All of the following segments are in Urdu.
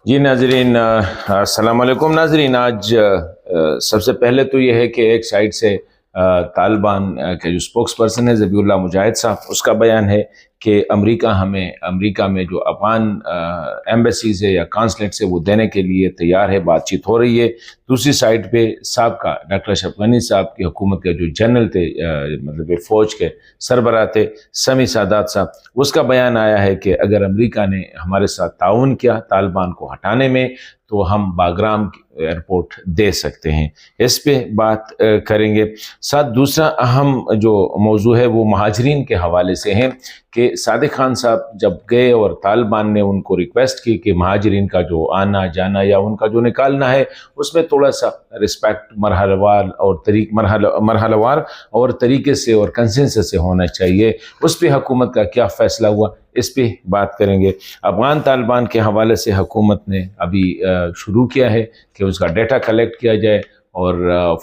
جی ناظرین، السلام علیکم ناظرین۔ آج سب سے پہلے تو یہ ہے کہ ایک سائڈ سے طالبان کے جو سپوکس پرسن ہے ذبیح اللہ مجاہد صاحب، اس کا بیان ہے کہ امریکہ میں جو افغان ایمبیسیز ہے یا کانسلیٹ سے وہ دینے کے لیے تیار ہے، بات چیت ہو رہی ہے۔ دوسری سائڈ پہ سابقہ ڈاکٹر اشرف غنی صاحب کی حکومت کے جو جنرل تھے، مطلب فوج کے سربراہ تھے، سمیع سادات صاحب، اس کا بیان آیا ہے کہ اگر امریکہ نے ہمارے ساتھ تعاون کیا طالبان کو ہٹانے میں تو ہم باگرام ایئرپورٹ دے سکتے ہیں۔ اس پہ بات کریں گے۔ ساتھ دوسرا اہم جو موضوع ہے وہ مہاجرین کے حوالے سے ہے کہ صادق خان صاحب جب گئے اور طالبان نے ان کو ریکویسٹ کی کہ مہاجرین کا جو آنا جانا یا ان کا جو نکالنا ہے اس میں تھوڑا سا رسپیکٹ مرحلہ وار اور طریقے سے اور کنسنسس سے ہونا چاہیے، اس پہ حکومت کا کیا فیصلہ ہوا، اس پہ بات کریں گے۔ افغان طالبان کے حوالے سے حکومت نے ابھی شروع کیا ہے کہ اس کا ڈیٹا کلیکٹ کیا جائے اور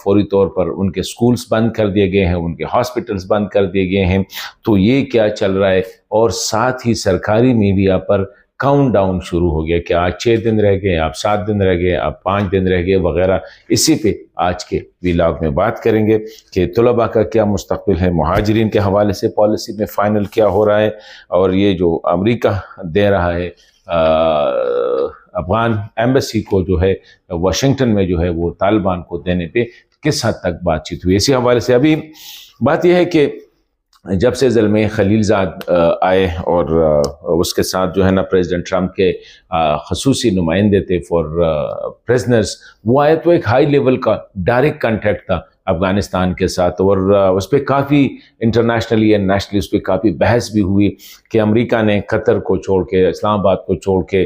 فوری طور پر ان کے سکولز بند کر دیے گئے ہیں، ان کے ہاسپٹلز بند کر دیے گئے ہیں۔ تو یہ کیا چل رہا ہے، اور ساتھ ہی سرکاری میڈیا پر کاؤنٹ ڈاؤن شروع ہو گیا کہ آج 6 دن رہ گئے، اب 7 دن رہ گئے، اب 5 دن رہ گئے وغیرہ۔ اسی پہ آج کے ویلاگ میں بات کریں گے کہ طلباء کا کیا مستقبل ہے، مہاجرین کے حوالے سے پالیسی میں فائنل کیا ہو رہا ہے، اور یہ جو امریکہ دے رہا ہے افغان ایمبیسی کو جو ہے واشنگٹن میں جو ہے وہ طالبان کو دینے پہ کس حد تک بات چیت ہوئی۔ اسی حوالے سے ابھی بات یہ ہے کہ جب سے زلمے خلیل زاد آئے اور اس کے ساتھ جو ہے نا پریزیڈنٹ ٹرمپ کے خصوصی نمائندے تھے فار پریزنرز، وہ آئے تو ایک ہائی لیول کا ڈائریکٹ کنٹیکٹ تھا افغانستان کے ساتھ، اور اس پہ کافی انٹرنیشنلی اینڈ نیشنلی اس پہ کافی بحث بھی ہوئی کہ امریکہ نے قطر کو چھوڑ کے، اسلام آباد کو چھوڑ کے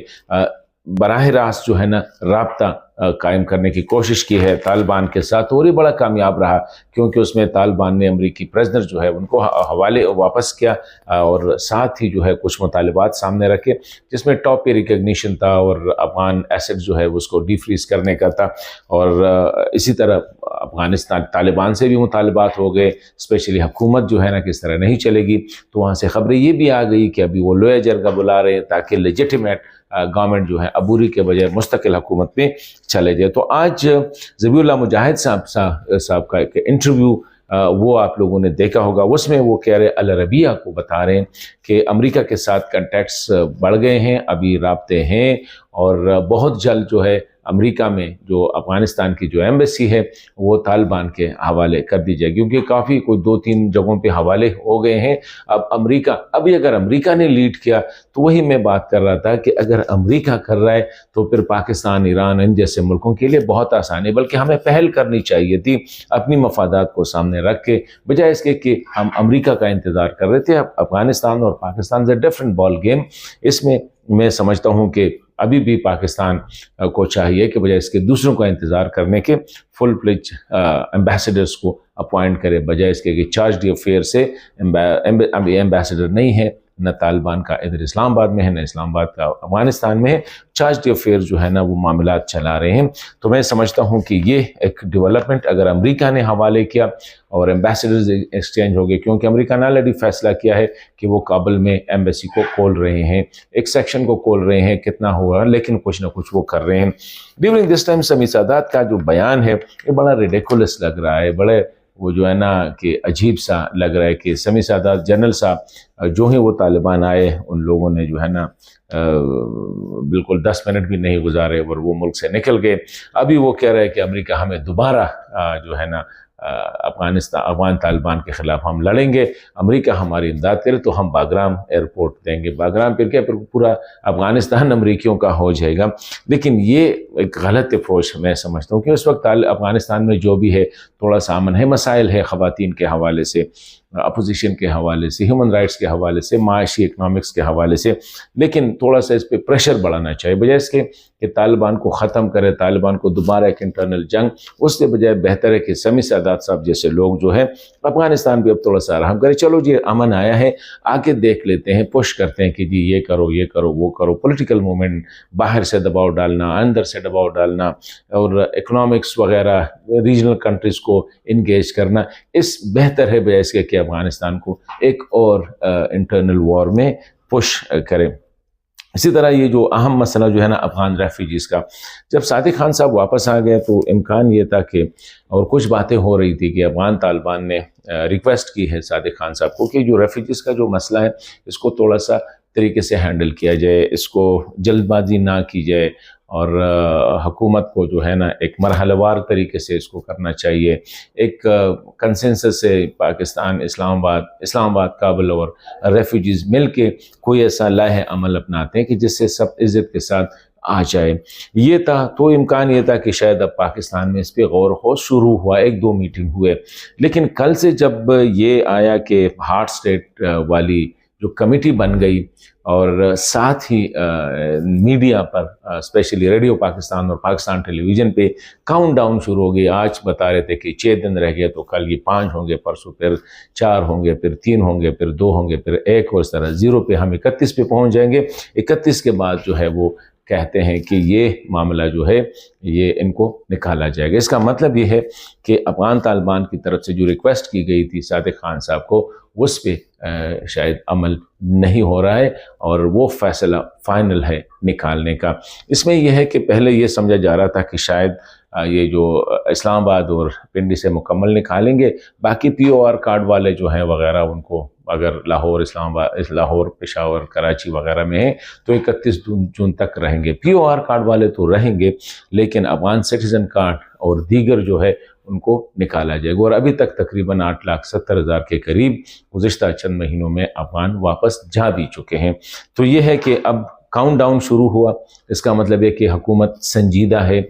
براہ راست جو ہے نا رابطہ قائم کرنے کی کوشش کی ہے طالبان کے ساتھ، اور یہ بڑا کامیاب رہا کیونکہ اس میں طالبان نے امریکی پریزنر جو ہے ان کو حوالے واپس کیا، اور ساتھ ہی جو ہے کچھ مطالبات سامنے رکھے جس میں ٹاپ پہ ریکگنیشن تھا اور افغان ایسٹ جو ہے اس کو ڈی فریز کرنے کا تھا، اور اسی طرح افغانستان طالبان سے بھی مطالبات ہو گئے، اسپیشلی حکومت جو ہے نا کس طرح نہیں چلے گی۔ تو وہاں سے خبریں یہ بھی آ گئی کہ ابھی وہ لویا جرگہ بلا رہے ہیں تاکہ لیجیٹیمیٹ گورنمنٹ جو ہے عبوری کے بجائے مستقل حکومت میں چلے جائے۔ تو آج ذبیح اللہ مجاہد صاحب کا ایک انٹرویو وہ آپ لوگوں نے دیکھا ہوگا، اس میں وہ کہہ رہے العربیہ کو بتا رہے ہیں کہ امریکہ کے ساتھ کنٹیکٹس بڑھ گئے ہیں، ابھی رابطے ہیں، اور بہت جلد جو ہے امریکہ میں جو افغانستان کی جو ایمبیسی ہے وہ طالبان کے حوالے کر دی جائے، کیونکہ کافی کوئی 2-3 جگہوں پہ حوالے ہو گئے ہیں۔ اب اگر امریکہ نے لیڈ کیا تو وہی میں بات کر رہا تھا کہ اگر امریکہ کر رہا ہے تو پھر پاکستان، ایران، ان جیسے ملکوں کے لیے بہت آسان ہے، بلکہ ہمیں پہل کرنی چاہیے تھی اپنی مفادات کو سامنے رکھ کے، بجائے اس کے کہ ہم امریکہ کا انتظار کر رہے تھے۔ اب افغانستان اور پاکستان سے ڈیفرنٹ بال گیم۔ اس میں سمجھتا ہوں کہ ابھی بھی پاکستان کو چاہیے کہ بجائے اس کے دوسروں کا انتظار کرنے کے فل پلیج ایمبیسڈرز کو اپوائنٹ کرے، بجائے اس کے کہ چارج دی افیئر سے ابھی ایمبیسڈر نہیں ہے، نہ طالبان کا ادھر اسلام آباد میں ہے، نہ اسلام آباد کا افغانستان میں ہے، چارج دی افیئر جو ہے نا وہ معاملات چلا رہے ہیں۔ تو میں سمجھتا ہوں کہ یہ ایک ڈیولپمنٹ اگر امریکہ نے حوالے کیا اور ایمبیسڈرز ایکسچینج ہو گئے، کیونکہ امریکہ نے آلریڈی فیصلہ کیا ہے کہ وہ کابل میں ایمبیسی کو کھول رہے ہیں، ایک سیکشن کو کھول رہے ہیں، کتنا ہوا لیکن کچھ نہ کچھ وہ کر رہے ہیں۔ ڈیورنگ دس ٹائم سمیع سادات کا جو بیان ہے یہ بڑا ریڈیکولس لگ رہا ہے، بڑے وہ جو ہے نا کہ عجیب سا لگ رہا ہے کہ سمیع سادات جنرل صاحب جو ہی وہ طالبان آئے ان لوگوں نے جو ہے نا بالکل 10 منٹ بھی نہیں گزارے اور وہ ملک سے نکل گئے۔ ابھی وہ کہہ رہے ہیں کہ امریکہ ہمیں دوبارہ جو ہے نا افغان طالبان کے خلاف ہم لڑیں گے، امریکہ ہماری امداد کرے تو ہم باگرام ایئرپورٹ دیں گے۔ باگرام پھر کیا، پھر پورا افغانستان امریکیوں کا ہو جائے گا۔ لیکن یہ ایک غلط اپروچ میں سمجھتا ہوں کہ اس وقت افغانستان میں جو بھی ہے تھوڑا سا امن ہے، مسائل ہے خواتین کے حوالے سے، اپوزیشن کے حوالے سے، ہیومن رائٹس کے حوالے سے، معاشی اکنامکس کے حوالے سے، لیکن تھوڑا سا اس پہ پریشر بڑھانا چاہیے، بجائے اس کے کہ طالبان کو ختم کرے، طالبان کو دوبارہ ایک انٹرنل جنگ، اس سے بجائے بہتر ہے کہ سمیع سادات صاحب جیسے لوگ جو ہے افغانستان بھی اب تھوڑا سا رحم کرے، چلو جی امن آیا ہے، آگے دیکھ لیتے ہیں، پش کرتے ہیں کہ جی یہ کرو یہ کرو وہ کرو، پولیٹیکل موومنٹ، باہر سے دباؤ ڈالنا، اندر سے دباؤ ڈالنا، اور اکنامکس وغیرہ ریجنل کنٹریز کو انگیج کرنا، اس بہتر ہے بجائے اس کے کہ افغانستان کو ایک اور انٹرنل وار میں پش کرے۔ اسی طرح یہ جو اہم مسئلہ جو ہے نا افغان ریفیوجیز کا، جب صادق خان صاحب واپس آ گئے تو امکان یہ تھا کہ، اور کچھ باتیں ہو رہی تھی کہ افغان طالبان نے ریکویسٹ کی ہے صادق خان صاحب کو کہ جو ریفیوجیز کا جو مسئلہ ہے اس کو تھوڑا سا طریقے سے ہینڈل کیا جائے، اس کو جلد بازی نہ کی جائے، اور حکومت کو جو ہے نا ایک مرحلہ وار طریقے سے اس کو کرنا چاہیے، ایک کنسنسس سے پاکستان، اسلام آباد، کابل اور ریفیوجیز مل کے کوئی ایسا لائحہ عمل اپناتے ہیں کہ جس سے سب عزت کے ساتھ آ جائے۔ یہ تھا، تو امکان یہ تھا کہ شاید اب پاکستان میں اس پہ غور و خوض شروع ہوا، ایک دو میٹنگ ہوئے، لیکن کل سے جب یہ آیا کہ ہارٹ اسٹیٹ والی جو کمیٹی بن گئی، اور ساتھ ہی میڈیا پر اسپیشلی ریڈیو پاکستان اور پاکستان ٹیلی ویژن پہ کاؤنٹ ڈاؤن شروع ہو گئی۔ آج بتا رہے تھے کہ 6 دن رہ گئے، تو کل یہ 5 ہوں گے، پرسوں پھر 4 ہوں گے، پھر 3 ہوں گے، پھر 2 ہوں گے، پھر 1، اور اس طرح 0 پہ ہم 31 پہ پہنچ جائیں گے۔ 31 کے بعد جو ہے وہ کہتے ہیں کہ یہ معاملہ جو ہے یہ ان کو نکالا جائے گا۔ اس کا مطلب یہ ہے کہ افغان طالبان کی طرف سے جو ریکویسٹ کی گئی تھی صادق خان صاحب کو، اس پہ شاید عمل نہیں ہو رہا ہے، اور وہ فیصلہ فائنل ہے نکالنے کا۔ اس میں یہ ہے کہ پہلے یہ سمجھا جا رہا تھا کہ شاید یہ جو اسلام آباد اور پنڈی سے مکمل نکالیں گے، باقی POR کارڈ والے جو ہیں وغیرہ، ان کو اگر لاہور، اسلام آباد، لاہور، پشاور، کراچی وغیرہ میں ہیں تو 31 جون تک رہیں گے۔ POR کارڈ والے تو رہیں گے، لیکن افغان سٹیزن کارڈ اور دیگر جو ہے ان کو نکالا جائے گا۔ اور ابھی تک تقریباً 8,70,000 کے قریب گزشتہ چند مہینوں میں افغان واپس جا بھی چکے ہیں۔ تو یہ ہے کہ اب کاؤنٹ ڈاؤن شروع ہوا، اس کا مطلب ہے کہ حکومت سنجیدہ ہے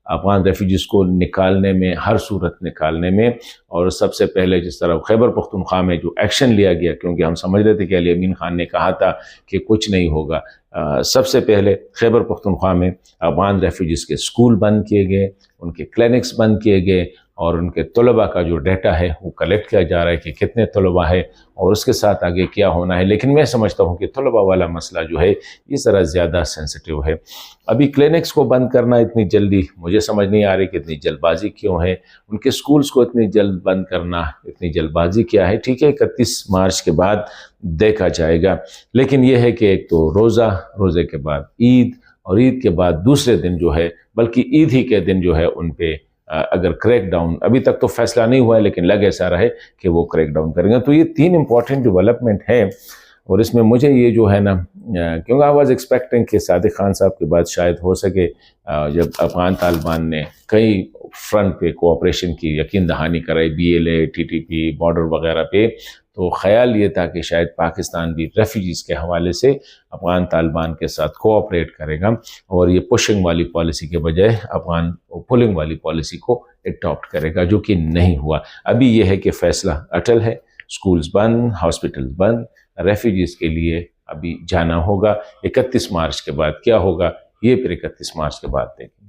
افغان ریفیوجیز کو نکالنے میں، ہر صورت نکالنے میں۔ اور سب سے پہلے جس طرح خیبر پختونخوا میں جو ایکشن لیا گیا، کیونکہ ہم سمجھ رہے تھے کہ علی امین خان نے کہا تھا کہ کچھ نہیں ہوگا، سب سے پہلے خیبر پختونخوا میں افغان ریفیوجیز کے سکول بند کیے گئے، ان کے کلینکس بند کیے گئے، اور ان کے طلباء کا جو ڈیٹا ہے وہ کلیکٹ کیا جا رہا ہے کہ کتنے طلباء ہے اور اس کے ساتھ آگے کیا ہونا ہے۔ لیکن میں سمجھتا ہوں کہ طلباء والا مسئلہ جو ہے یہ ذرا زیادہ سینسٹیو ہے۔ ابھی کلینکس کو بند کرنا اتنی جلدی، مجھے سمجھ نہیں آ رہی کہ اتنی جلد بازی کیوں ہے، ان کے سکولز کو اتنی جلد بند کرنا، اتنی جلد بازی کیا ہے۔ ٹھیک ہے، 31 مارچ کے بعد دیکھا جائے گا، لیکن یہ ہے کہ ایک تو روزے کے بعد عید، اور عید کے بعد دوسرے دن جو ہے، بلکہ عید ہی کے دن جو ہے ان پہ اگر کریک ڈاؤن، ابھی تک تو فیصلہ نہیں ہوا ہے لیکن لگ ایسا رہے کہ وہ کریک ڈاؤن کریں گے۔ تو یہ 3 امپورٹنٹ ڈیولپمنٹ ہیں، اور اس میں مجھے یہ جو ہے نا، کیونکہ آئی واز ایکسپیکٹنگ کہ صادق خان صاحب کے بعد شاید ہو سکے، جب افغان طالبان نے کئی فرنٹ پہ کوآپریشن کی، یقین دہانی کرائی، BLA، TTP، بارڈر وغیرہ پہ، تو خیال یہ تھا کہ شاید پاکستان بھی ریفیوجیز کے حوالے سے افغان طالبان کے ساتھ کوآپریٹ کرے گا، اور یہ پشنگ والی پالیسی کے بجائے افغان پولنگ والی پالیسی کو اڈاپٹ کرے گا، جو کہ نہیں ہوا۔ ابھی یہ ہے کہ فیصلہ اٹل ہے، سکولز بند، ہاسپٹلز بند، ریفیوجیز کے لیے ابھی جانا ہوگا۔ 31 مارچ کے بعد کیا ہوگا، یہ پھر 31 مارچ کے بعد دیکھیں۔